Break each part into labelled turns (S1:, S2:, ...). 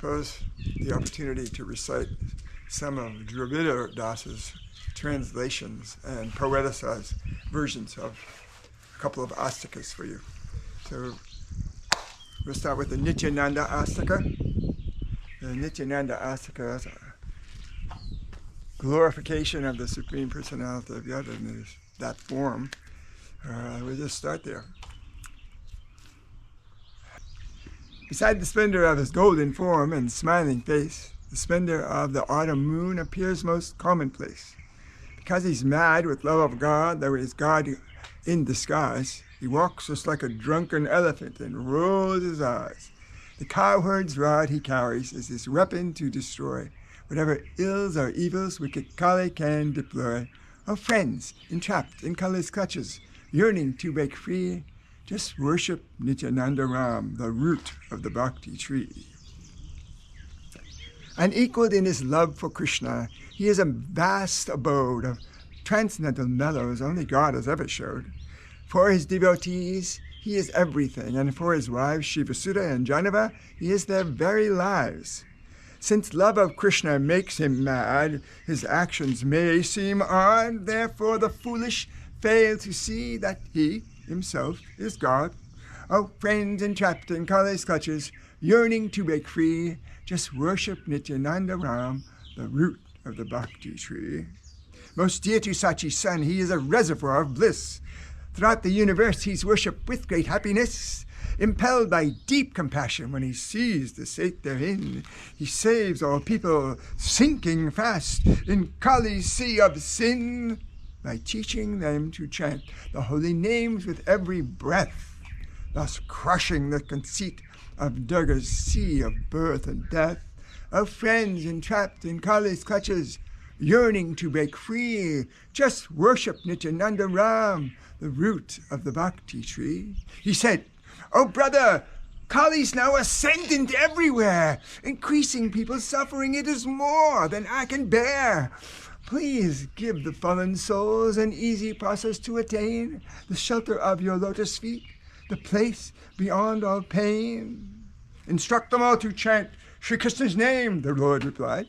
S1: suppose the opportunity to recite some of Dravida Das's translations and poeticized versions of a couple of astikas for you. So we'll start with the Nityananda Astika. The Nityananda Astika is a glorification of the Supreme Personality of Yad in that form. We'll just start there. Beside the splendor of his golden form and smiling face, the splendor of the autumn moon appears most commonplace. Because he's mad with love of God, though he's God in disguise, he walks just like a drunken elephant and rolls his eyes. The cowherd's rod he carries is his weapon to destroy whatever ills or evils wicked Kali can deploy. Oh friends, entrapped in Kali's clutches, yearning to break free, just worship Nityananda Ram, the root of the bhakti tree. Unequaled in his love for Krishna, he is a vast abode of transcendental mellows only God has ever showed. For his devotees, he is everything, and for his wives, Shivasudha and Janava, he is their very lives. Since love of Krishna makes him mad, his actions may seem odd, therefore the foolish fail to see that he himself is God. Oh, friends entrapped in Kali's clutches, yearning to break free, just worship Nityananda Ram, the root of the bhakti tree. Most dear to Sachi's son, he is a reservoir of bliss. Throughout the universe he's worshipped with great happiness. Impelled by deep compassion when he sees the state therein, he saves all people sinking fast in Kali's sea of sin by teaching them to chant the holy names with every breath, thus crushing the conceit of Durga's sea of birth and death. Oh friends entrapped in Kali's clutches, yearning to break free, just worship Nityananda Ram, the root of the bhakti tree. He said, "Oh brother, Kali's now ascendant everywhere, increasing people's suffering. It is more than I can bear. Please give the fallen souls an easy process to attain, the shelter of your lotus feet, the place beyond all pain." "Instruct them all to chant Sri Krishna's name," the Lord replied,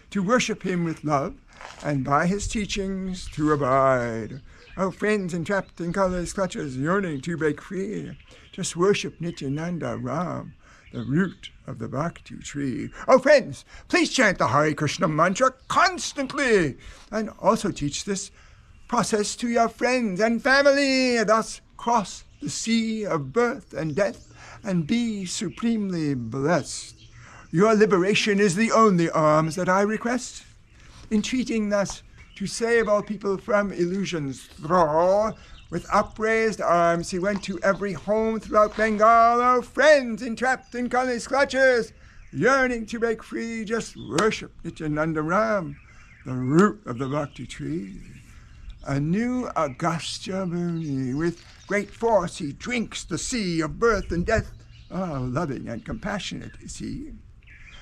S1: "to worship him with love, and by his teachings to abide. Oh friends entrapped in Kali's clutches, yearning to break free, just worship Nityananda Ram, the root of the bhakti tree. Oh friends, please chant the Hare Krishna mantra constantly, and also teach this process to your friends and family. Thus cross the sea of birth and death and be supremely blessed. Your liberation is the only alms that I request. Entreating thus to save all people from illusion's thrall, with upraised arms he went to every home throughout Bengal. Oh friends entrapped in Kali's clutches, yearning to break free, just worship Nityananda Ram, the root of the bhakti tree. A new Agastya Muni, with great force he drinks the sea of birth and death. Oh, loving and compassionate is he.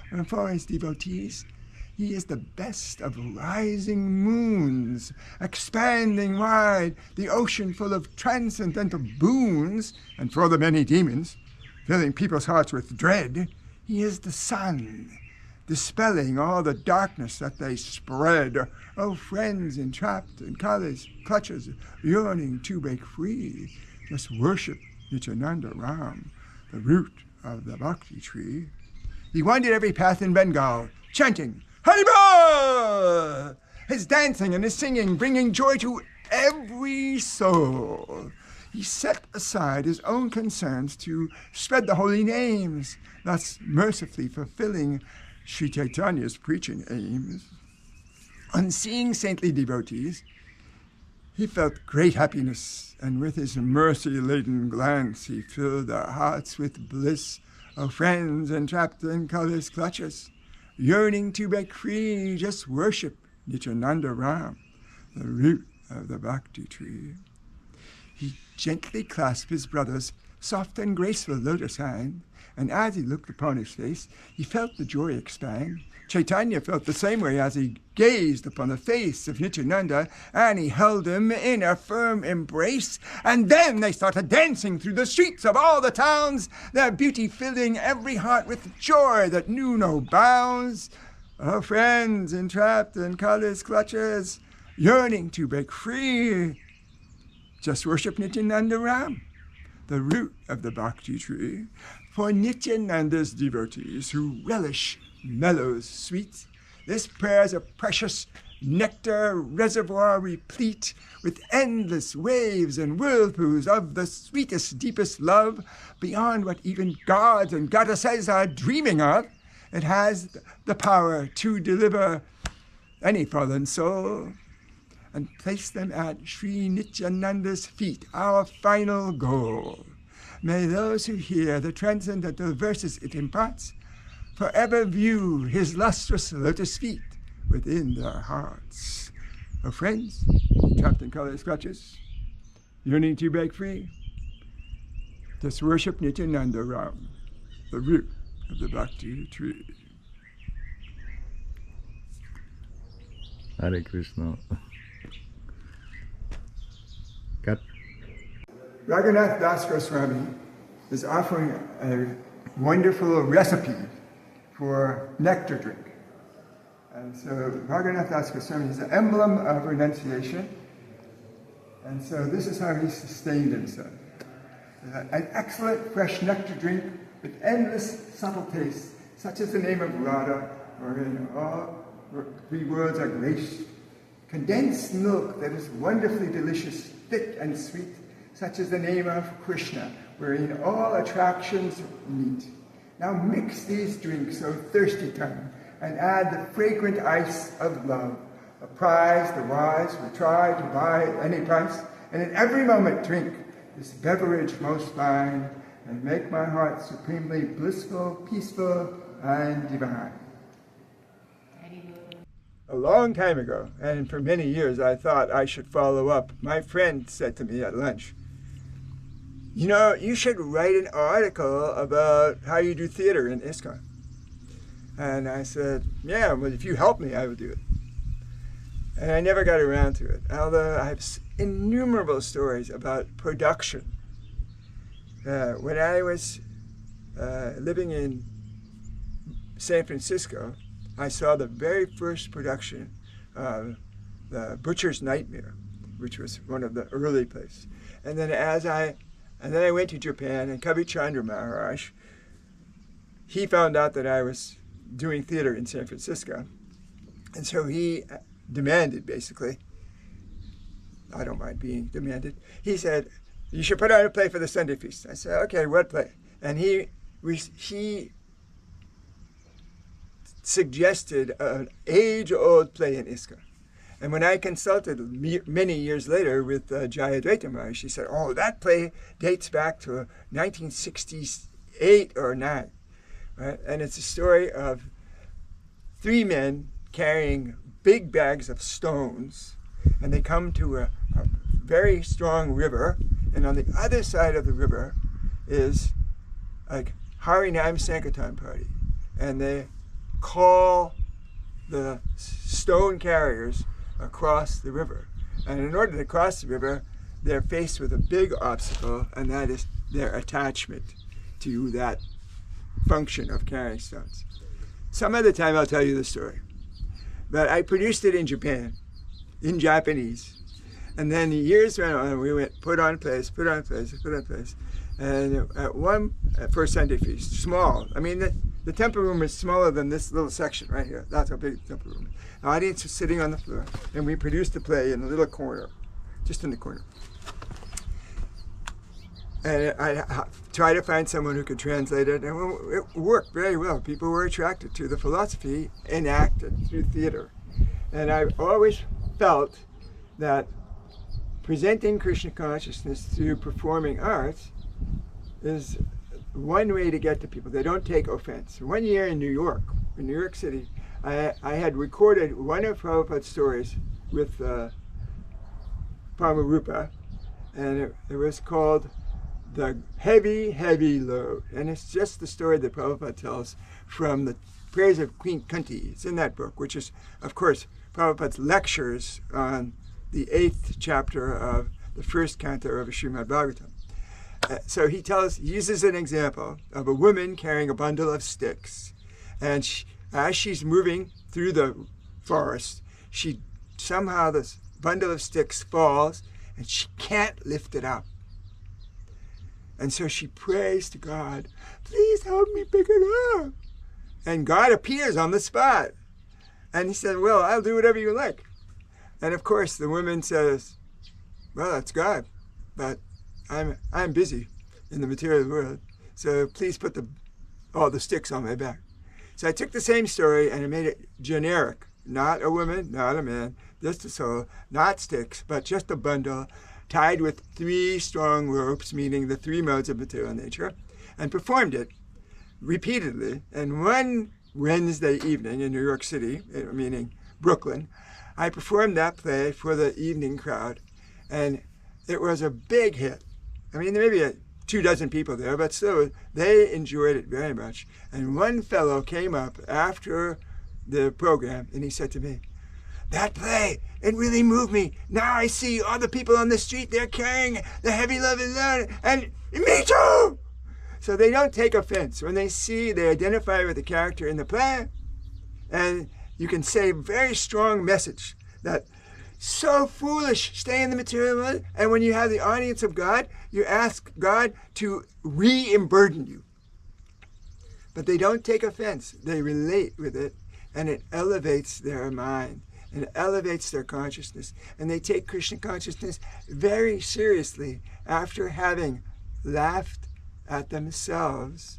S1: And for his devotees, he is the best of rising moons, expanding wide the ocean full of transcendental boons. And for the many demons, filling people's hearts with dread, he is the sun, dispelling all the darkness that they spread. Oh, friends entrapped in Kali's clutches, yearning to break free, just worship Nityananda Ram, the root of the bhakti tree. He wandered every path in Bengal, chanting Haribol! His dancing and his singing bringing joy to every soul. He set aside his own concerns to spread the holy names, thus mercifully fulfilling Sri Chaitanya's preaching aims. On seeing saintly devotees, he felt great happiness, and with his mercy-laden glance he filled their hearts with bliss. Oh, friends entrapped in Kali's clutches, yearning to break free, just worship Nityananda Ram, the root of the bhakti tree. He gently clasped his brother's soft and graceful lotus hand, and as he looked upon his face, he felt the joy expand. Chaitanya felt the same way as he gazed upon the face of Nityananda, and he held him in a firm embrace. And then they started dancing through the streets of all the towns, their beauty filling every heart with joy that knew no bounds. Oh, friends entrapped in Kali's clutches, yearning to break free, just worship Nityananda Ram, the root of the bhakti tree. For Nityananda's devotees who relish mellows sweet, this prayer's a precious nectar reservoir replete with endless waves and whirlpools of the sweetest, deepest love, beyond what even gods and goddesses are dreaming of. It has the power to deliver any fallen soul and place them at Sri Nityananda's feet, our final goal. May those who hear the transcendental verses it imparts forever view his lustrous lotus feet within their hearts. Oh, friends, trapped in Kali's clutches, yearning to break free, just worship Nityananda Ram, the root of the bhakti tree.
S2: Hare Krishna. Cut.
S1: Raghunath Das Goswami is offering a wonderful recipe for nectar drink. And so Raghunath Das Goswami is an emblem of renunciation. And so this is how he sustained himself. An excellent fresh nectar drink with endless subtle tastes, such as the name of Radha, wherein all three worlds are graced. Condensed milk that is wonderfully delicious, thick and sweet, such as the name of Krishna, wherein all attractions meet. Now mix these drinks, O thirsty tongue, and add the fragrant ice of love. A prize the wise will try to buy at any price, and at every moment drink this beverage most fine, and make my heart supremely blissful, peaceful, and divine. A long time ago, and for many years, I thought I should follow up. My friend said to me at lunch, you know, you should write an article about how you do theater in ISKCON. And I said, yeah, well, if you help me, I will do it. And I never got around to it, although I have innumerable stories about production. When I was living in San Francisco, I saw the very first production of The Butcher's Nightmare, which was one of the early plays. And then I went to Japan, and Kavi Chandra Maharaj, he found out that I was doing theater in San Francisco. And so he demanded, basically, I don't mind being demanded, he said, you should put on a play for the Sunday feast. I said, okay, what play? And he suggested an age-old play in ISKCON. And when I consulted many years later with Jayadvaita Maharaj, she said, oh, that play dates back to 1968 or 9. Right? And it's a story of three men carrying big bags of stones, and they come to a very strong river, and on the other side of the river is a Harinam Sankirtan party, and they call the stone carriers across the river. And in order to cross the river, they're faced with a big obstacle, and that is their attachment to that function of carrying stones. Some other time I'll tell you the story. But I produced it in Japan, in Japanese. And then the years went on, and we went put on plays. And for a Sunday feast, small. I mean, the temple room is smaller than this little section right here. That's how big the temple room is. The audience was sitting on the floor, and we produced the play in a little corner, just in the corner. And I tried to find someone who could translate it, and it worked very well. People were attracted to the philosophy enacted through theater. And I've always felt that presenting Krishna consciousness through performing arts is one way to get to people. They don't take offense. One year in New York City, I had recorded one of Prabhupada's stories with Pamarupa, and it was called The Heavy, Heavy Load. And it's just the story that Prabhupada tells from the Prayers of Queen Kunti. It's in that book, which is, of course, Prabhupada's lectures on the 8th chapter of the first canto of Srimad Bhagavatam. So he uses an example of a woman carrying a bundle of sticks. And as she's moving through the forest, somehow this bundle of sticks falls and she can't lift it up. And so she prays to God, please help me pick it up. And God appears on the spot. And he said, well, I'll do whatever you like. And of course, the woman says, well, that's God, but I'm busy in the material world, so please put all the sticks on my back. So I took the same story and I made it generic. Not a woman, not a man, just a soul, not sticks, but just a bundle tied with 3 strong ropes, meaning the 3 modes of material nature, and performed it repeatedly. And one Wednesday evening in New York City, meaning Brooklyn, I performed that play for the evening crowd, and it was a big hit. I mean, there may be 24 people there, but still, they enjoyed it very much. And one fellow came up after the program, and he said to me, that play, it really moved me. Now I see all the people on the street, they're carrying the heavy load, and me too! So they don't take offense. When they identify with the character in the play, and you can say a very strong message that so foolish, stay in the material world, and when you have the audience of God, you ask God to re-emburden you. But they don't take offense. They relate with it, and it elevates their mind, and it elevates their consciousness. And they take Krishna consciousness very seriously after having laughed at themselves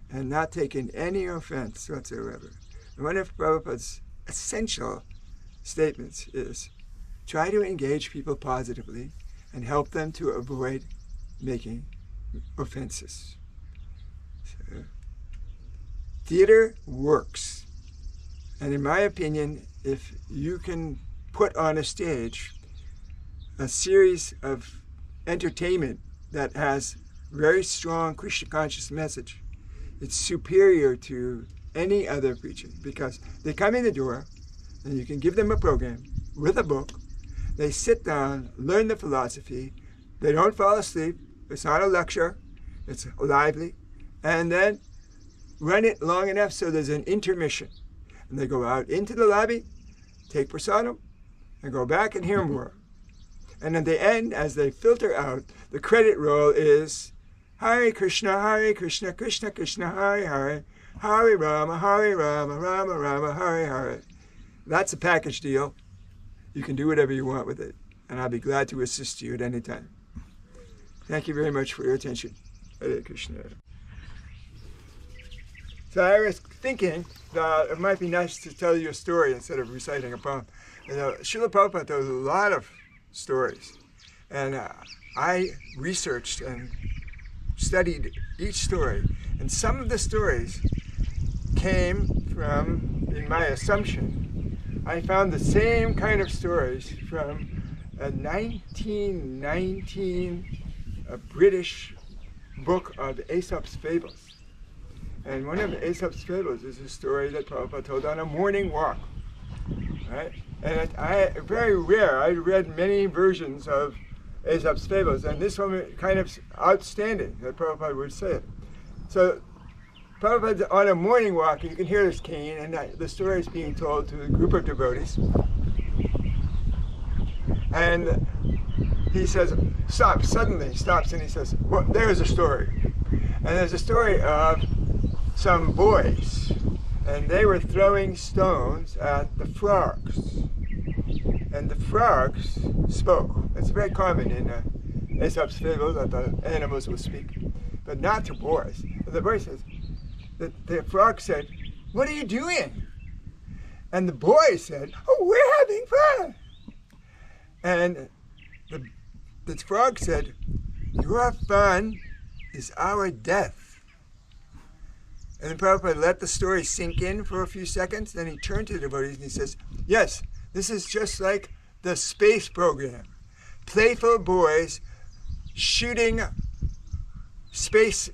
S1: and not taken any offense whatsoever. And one of Prabhupada's essential statements is, try to engage people positively and help them to avoid making offenses. So, theater works. And in my opinion, if you can put on a stage a series of entertainment that has very strong Krishna conscious message, it's superior to any other preaching, because they come in the door and you can give them a program with a book. They sit down, learn the philosophy. They don't fall asleep. It's not a lecture. It's lively. And then run it long enough so there's an intermission. And they go out into the lobby, take prasadam, and go back and hear more. And at the end, as they filter out, the credit roll is Hare Krishna, Krishna Krishna, Hare Hare, Hare Rama, Rama Rama, Hare Hare. That's a package deal. You can do whatever you want with it, and I'll be glad to assist you at any time. Thank you very much for your attention. Hare Krishna. So I was thinking that it might be nice to tell you a story instead of reciting a poem. Srila Prabhupada tells a lot of stories, and I researched and studied each story, and some of the stories came from, in my assumption, I found the same kind of stories from a 1919 British book of Aesop's Fables. And one of Aesop's Fables is a story that Prabhupada told on a morning walk. Right? And very rare. I read many versions of Aesop's Fables, and this one kind of outstanding that Prabhupada would say it. So Prabhupada's on a morning walk, and you can hear this cane, and the story is being told to a group of devotees. And he says, stop, suddenly he stops, and he says, well, there's a story. And there's a story of some boys, and they were throwing stones at the frogs. And the frogs spoke. It's very common in Aesop's Fables that the animals will speak, but not to boys. And the boy says, the frog said, what are you doing? And the boy said, oh, we're having fun. And the frog said, your fun is our death. And then Prabhupada let the story sink in for a few seconds, then he turned to the devotees and he says, yes, this is just like the space program. Playful boys shooting space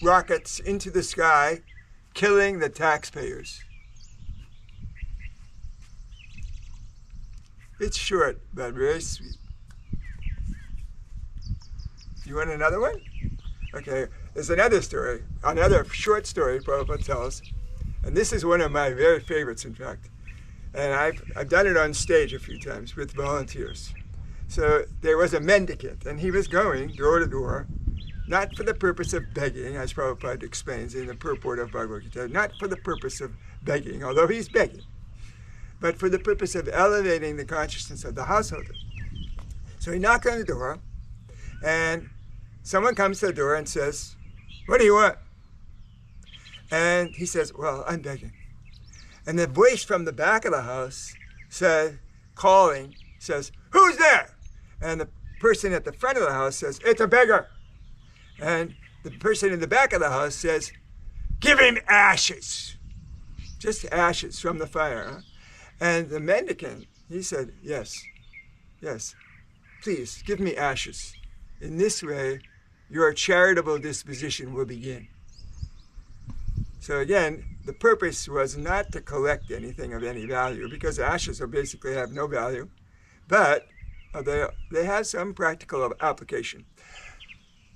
S1: rockets into the sky killing the taxpayers. It's short, but very sweet. You want another one? Okay, there's another story, another short story Prabhupada tells, and this is one of my very favorites, in fact. And I've done it on stage a few times with volunteers. So there was a mendicant, and he was going door to door, not for the purpose of begging, as Prabhupada explains in the purport of Bhagavad Gita, not for the purpose of begging, although he's begging, but for the purpose of elevating the consciousness of the householder. So he knocked on the door, and someone comes to the door and says, "What do you want?" And he says, "Well, I'm begging." And the voice from the back of the house calling, says, "Who's there?" And the person at the front of the house says, "It's a beggar." And the person in the back of the house says, "Give him ashes." Just ashes from the fire. Huh? And the mendicant, he said, yes, please give me ashes. In this way, your charitable disposition will begin. So again, the purpose was not to collect anything of any value, because ashes basically have no value, but they have some practical application.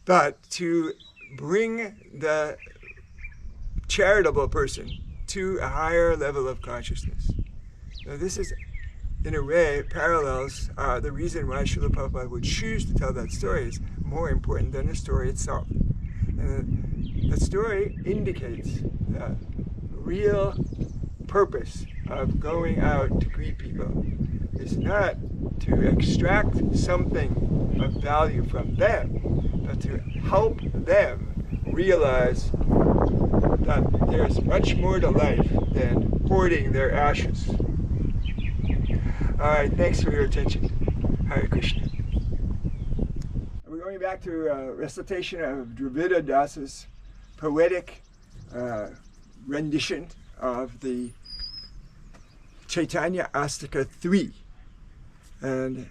S1: But to bring the charitable person to a higher level of consciousness. Now this is, in a way, parallels the reason why Srila Prabhupada would choose to tell that story is more important than the story itself. And the story indicates the real purpose of going out to greet people is not to extract something of value from them, but to help them realize that there's much more to life than hoarding their ashes. All right, thanks for your attention. Hare Krishna. We're going back to recitation of Dravida Dasa's poetic rendition of the Chaitanya Astika 3. And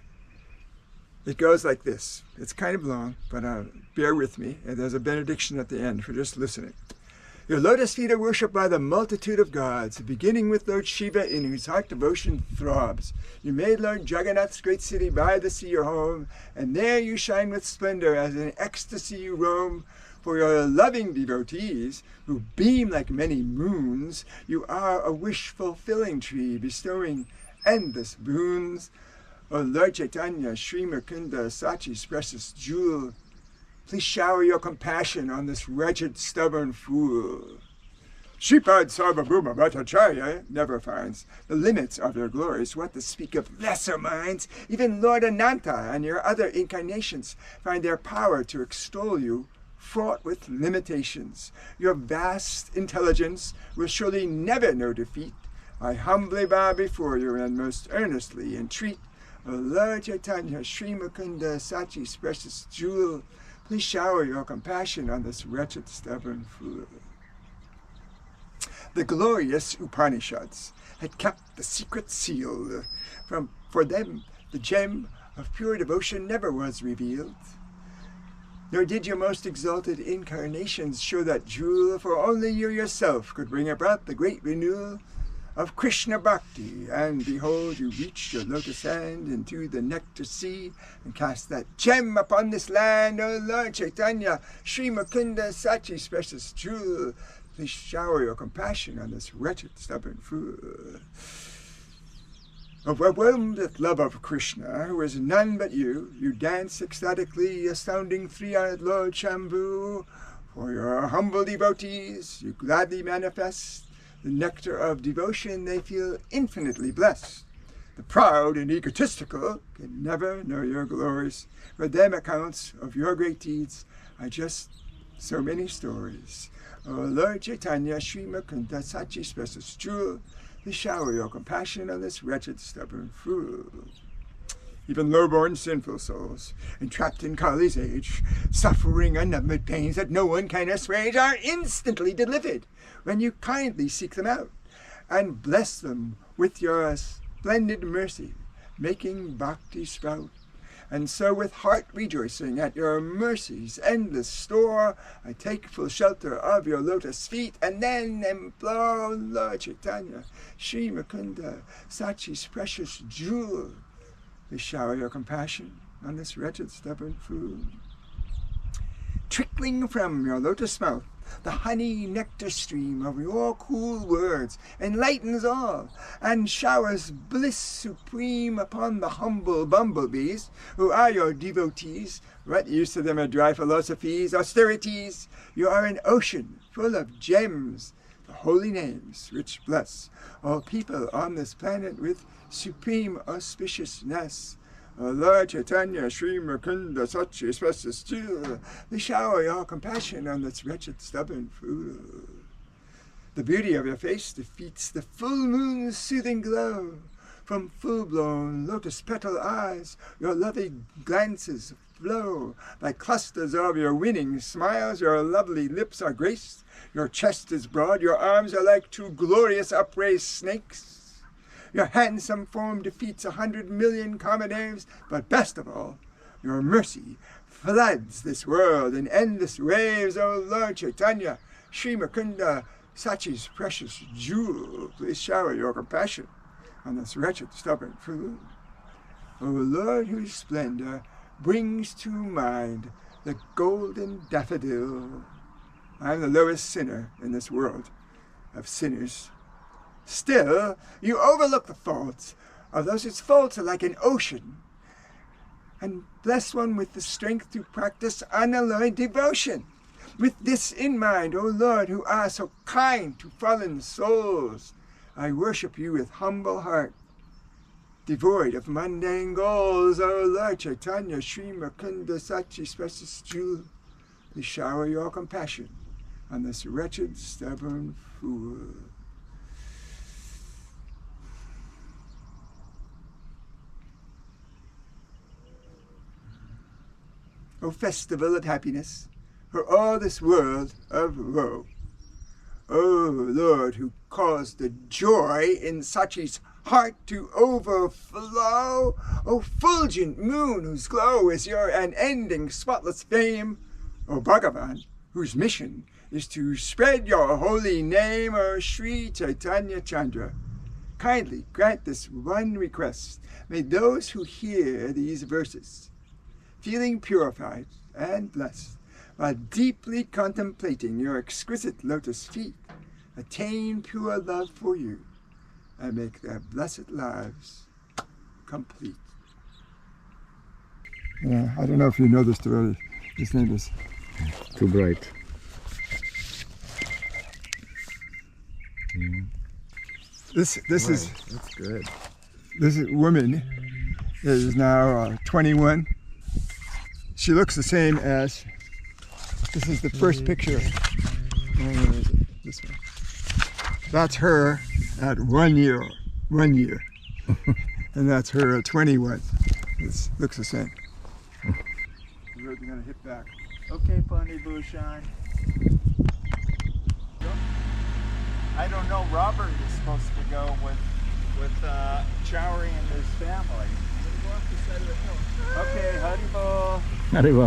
S1: it goes like this. It's kind of long, but bear with me. And there's a benediction at the end for just listening. Your lotus feet are worshipped by the multitude of gods, beginning with Lord Shiva, in whose heart devotion throbs. You made Lord Jagannath's great city by the sea your home, and there you shine with splendor as in ecstasy you roam. For your loving devotees, who beam like many moons, you are a wish-fulfilling tree, bestowing endless boons. O Lord Chaitanya, Sri Mukunda, Sachi's precious jewel, please shower your compassion on this wretched, stubborn fool. Shripad Sarvabhuma Bhattacharya never finds the limits of your glories. What to speak of lesser minds? Even Lord Ananta and your other incarnations find their power to extol you, fraught with limitations. Your vast intelligence will surely never know defeat. I humbly bow before you and most earnestly entreat, O Lord Chaitanya, Sri Mukunda, Sachi's precious jewel, please shower your compassion on this wretched, stubborn fool. The glorious Upanishads had kept the secret seal. For them, the gem of pure devotion never was revealed. Nor did your most exalted incarnations show that jewel, for only you yourself could bring about the great renewal of Krishna Bhakti. And behold, you reached your lotus hand into the nectar sea and cast that gem upon this land. O Lord Chaitanya, Sri Mukunda, Sachi's precious jewel, please shower your compassion on this wretched, stubborn fool. Overwhelmed with love of Krishna, who is none but you, you dance ecstatically, astounding three-eyed Lord Shambhu. For your humble devotees, you gladly manifest the nectar of devotion. They feel infinitely blessed. The proud and egotistical can never know your glories. For them accounts of your great deeds are just so many stories. O Lord Chaitanya, Sri Mukunda, Sachi's precious jewel, please shower your compassion on this wretched, stubborn fool. Even low-born sinful souls, entrapped in Kali's age, suffering unnumbered pains that no one can assuage, are instantly delivered when you kindly seek them out and bless them with your splendid mercy, making bhakti sprout. And so with heart rejoicing at your mercy's endless store, I take full shelter of your lotus feet, and then implore, Lord Chaitanya, Sri Mukunda, Sachi's precious jewel, to shower your compassion on this wretched stubborn fool. Trickling from your lotus mouth, the honey nectar stream of your cool words enlightens all, and showers bliss supreme upon the humble bumblebees, who are your devotees. What use to them are dry philosophies, austerities? You are an ocean full of gems, the holy names which bless all people on this planet with supreme auspiciousness. O Lord Chaitanya, Sri Mukunda, Sachi, precious jewel, we shower your compassion on this wretched, stubborn fool. The beauty of your face defeats the full moon's soothing glow. From full-blown lotus petal eyes, your lovely glances flow. Like clusters of your winning smiles, your lovely lips are graced. Your chest is broad, your arms are like two glorious upraised snakes. Your handsome form defeats 100 million commodaves, but best of all, your mercy floods this world in endless waves. O Lord Chaitanya, Sri Mukunda, Sachi's precious jewel, please shower your compassion on this wretched, stubborn fool. O Lord, whose splendor brings to mind the golden daffodil, I am the lowest sinner in this world of sinners. Still, you overlook the faults of those whose faults are like an ocean, and bless one with the strength to practice unalloyed devotion. With this in mind, O Lord, who are so kind to fallen souls, I worship you with humble heart, devoid of mundane goals. O Lord Chaitanya, Sri Mukunda, Sachi's precious jewel, please shower your compassion on this wretched, stubborn fool. O festival of happiness for all this world of woe. O Lord, who caused the joy in Sachi's heart to overflow. O fulgent moon, whose glow is your unending spotless fame. O Bhagavan, whose mission is to spread your holy name. O Sri Chaitanya Chandra, kindly grant this one request. May those who hear these verses, feeling purified and blessed, while deeply contemplating your exquisite lotus feet, attain pure love for you and make their blessed lives complete. Yeah, I don't know if you know this already. His name is
S2: Too bright.
S1: this is
S2: That's good.
S1: this woman is now 21. She looks the same as, this is the first picture. Where is it? This one. That's her at 1 year. 1 year. And that's her at 21. It looks the same. We're going to hit back.
S3: Okay, Phani Bhushan. I don't know, Robert is supposed to go with Chowry and his family. We're going to go up the side of the hill. Okay, Haribol.
S2: Arriba.